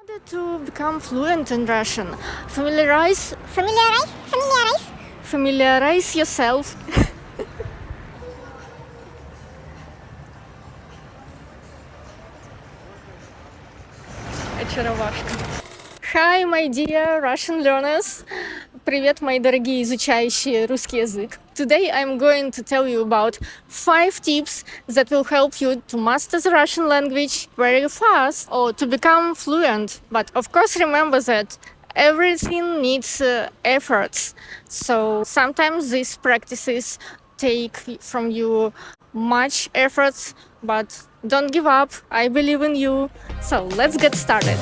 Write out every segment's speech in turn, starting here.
order to become fluent in Russian, familiarize yourself. Очаровашка. Hi, my dear Russian learners. Привет, мои дорогие изучающие русский язык. Today I'm going to tell you about 5 tips that will help you to master the Russian language very fast or to become fluent. But of course remember that everything needs efforts. So sometimes these practices take from you much efforts, but don't give up. I believe in you. So let's get started.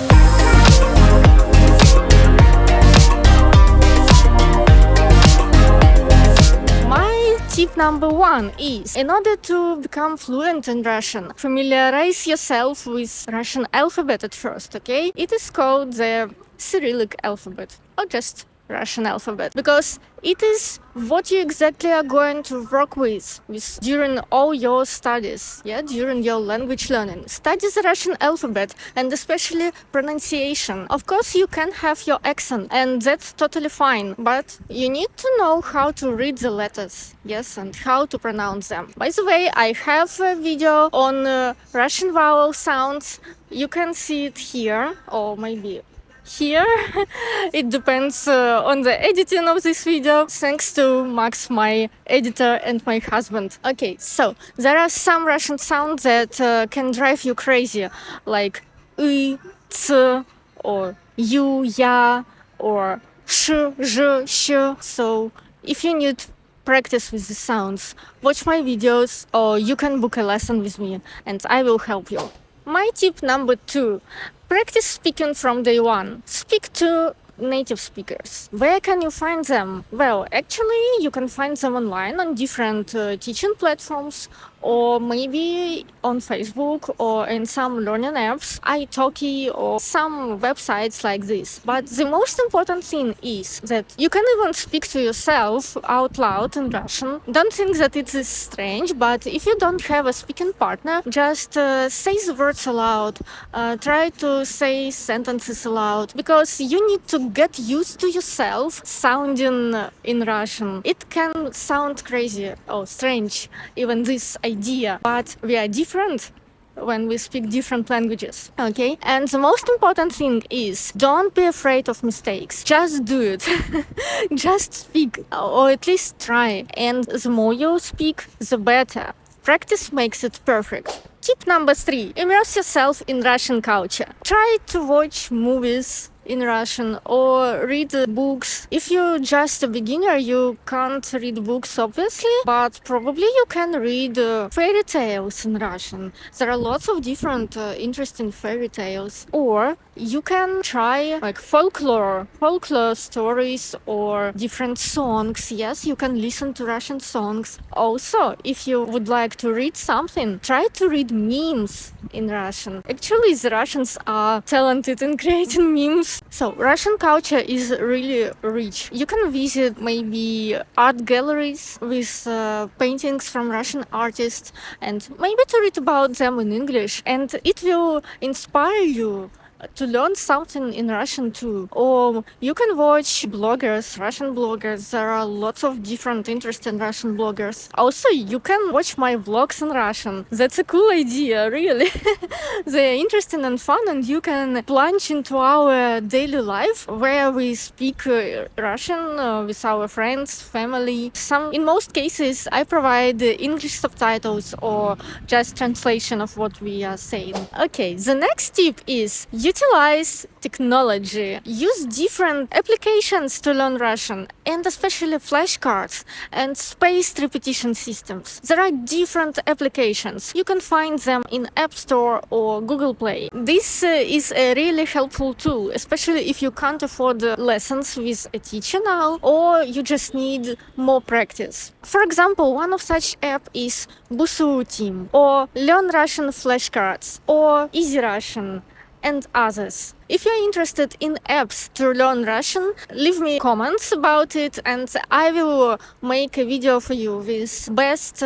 Tip number 1 is, in order to become fluent in Russian, familiarize yourself with Russian alphabet at first, okay? It is called the Cyrillic alphabet, or just Russian alphabet, because it is what you exactly are going to work with during all your studies, during your language learning. Study the Russian alphabet and especially pronunciation. Of course, you can have your accent, and that's totally fine, but you need to know how to read the letters, and how to pronounce them. By the way, I have a video on Russian vowel sounds. You can see it here, or maybe here. It depends on the editing of this video. Thanks to Max, my editor, and my husband. Okay, so there are some Russian sounds that can drive you crazy, like y, ц, or you, ya, or sh, zh, sh. So if you need practice with the sounds, watch my videos, or you can book a lesson with me and I will help you. My tip number 2. Practice speaking from day one. Speak to native speakers. Where can you find them? Well, actually, you can find them online on different teaching platforms, or maybe on Facebook or in some learning apps, italki, or some websites like this. But the most important thing is that you can even speak to yourself out loud in Russian. Don't think that it is strange, but if you don't have a speaking partner, just say the words aloud. Try to say sentences aloud, because you need to get used to yourself sounding in Russian. It can sound crazy or strange, even this idea, but we are different when we speak different languages, okay? And the most important thing is, don't be afraid of mistakes. Just do it. Just speak, or at least try. And the more you speak, the better. Practice makes it perfect. Tip number 3. Immerse yourself in Russian culture. Try to watch movies in Russian or read books. If you're just a beginner, you can't read books, obviously, but probably you can read fairy tales in Russian. There are lots of different interesting fairy tales. Or you can try like folklore stories or different songs. Yes, you can listen to Russian songs. Also, if you would like to read something, try to read memes in Russian. Actually, the Russians are talented in creating memes. So Russian culture is really rich. You can visit maybe art galleries with paintings from Russian artists, and maybe to read about them in English, and it will inspire you to learn something in Russian too. Or you can watch bloggers, Russian bloggers. There are lots of different interesting Russian bloggers. Also, you can watch my vlogs in Russian. That's a cool idea, really. They're interesting and fun, and you can plunge into our daily life where we speak Russian with our friends, family. In most cases, I provide English subtitles or just translation of what we are saying. Okay, the next tip is utilize technology. Use different applications to learn Russian, and especially flashcards and spaced repetition systems. There are different applications. You can find them in App Store or Google Play. This is a really helpful tool, especially if you can't afford lessons with a teacher now, or you just need more practice. For example, one of such app is Busuu Team, or Learn Russian flashcards, or Easy Russian, and others. If you're interested in apps to learn Russian, leave me comments about it and I will make a video for you with best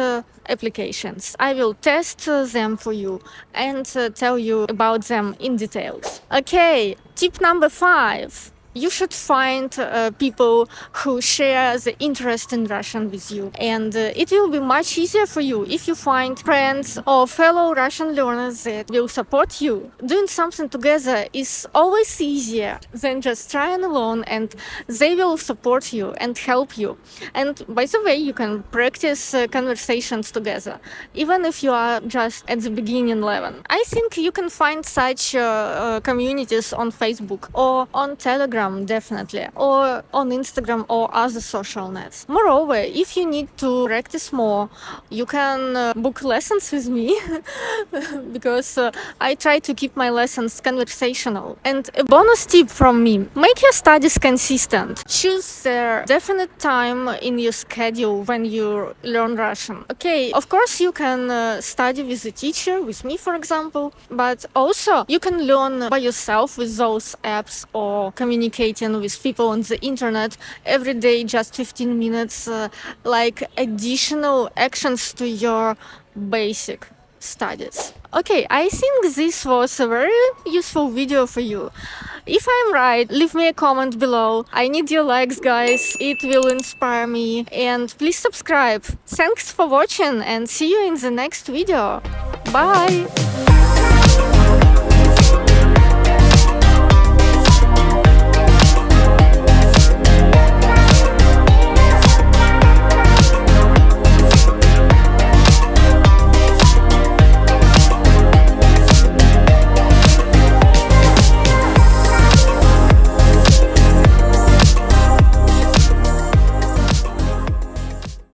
applications. I will test them for you and tell you about them in details. Okay, tip number 5. You should find people who share the interest in Russian with you. And it will be much easier for you if you find friends or fellow Russian learners that will support you. Doing something together is always easier than just trying alone, and they will support you and help you. And by the way, you can practice conversations together, even if you are just at the beginning level. I think you can find such communities on Facebook or on Telegram, definitely, or on Instagram or other social nets. Moreover, if you need to practice more, you can book lessons with me because I try to keep my lessons conversational. And a bonus tip from me: make your studies consistent. Choose a definite time in your schedule when you learn Russian. Okay, of course you can study with a teacher, with me for example, but also you can learn by yourself with those apps or communicating with people on the internet every day, just 15 minutes, like additional actions to your basic studies. Okay, I think this was a very useful video for you. If I'm right, leave me a comment below. I need your likes, guys. It will inspire me. And please subscribe. Thanks for watching and see you in the next video. Bye!